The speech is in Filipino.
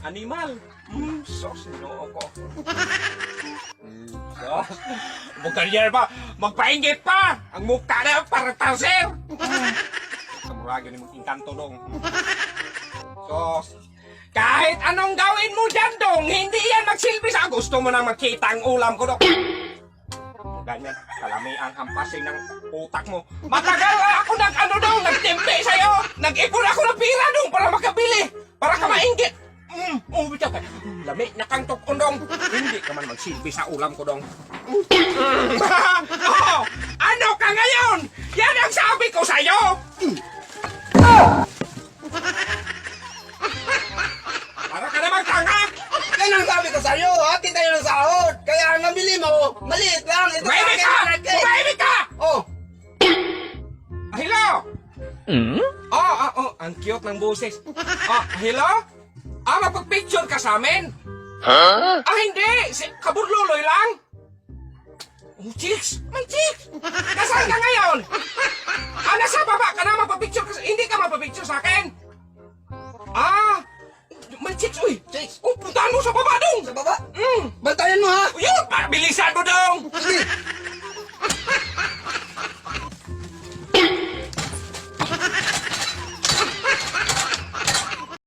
Animal. Sos, sinoo ko. Sos. Bukanyer pa, magpainggit pa. Ang mukha na parang tanser. Kamuragan ni mong inkanto dong. Sos. Kahit anong gawin mo dyan dong, hindi yan magsilbi sa gusto mo nang makita ang ulam ko dong. Ganyan, kalami ang hampasin ng utak mo. Matagal ako nagtimpi sa'yo. Nag-ipon ako ng pira dong para makabili. Para ka mainggit. Bitaw ka. Lami na kang tukundong. Hindi ka man magsilbi sa ulam ko dong. Oh, ano ka ngayon? Yan ang sabi ko sa'yo. Para ka namang tanga. Yan ang sabi ko sa'yo, atin tayo ng sahod. Kaya ang nabili mo, maliit lang. Ito Tumahimik ka! Tumahimik ka! Oh, Hello? Ang cute ng boses. Hello? Mapag-picture ka sa amin? Hindi! Kaburluloy lang? Chicks! May chicks! Nasaan ka ngayon? Nasa baba ka na mapag-picture ka hindi ka mapag-picture sa akin? May chicks, uy! chicks, Puntahan mo sa baba dong! sa baba. Bantayan mo ha. Yun! Bilisan mo dong! Sige.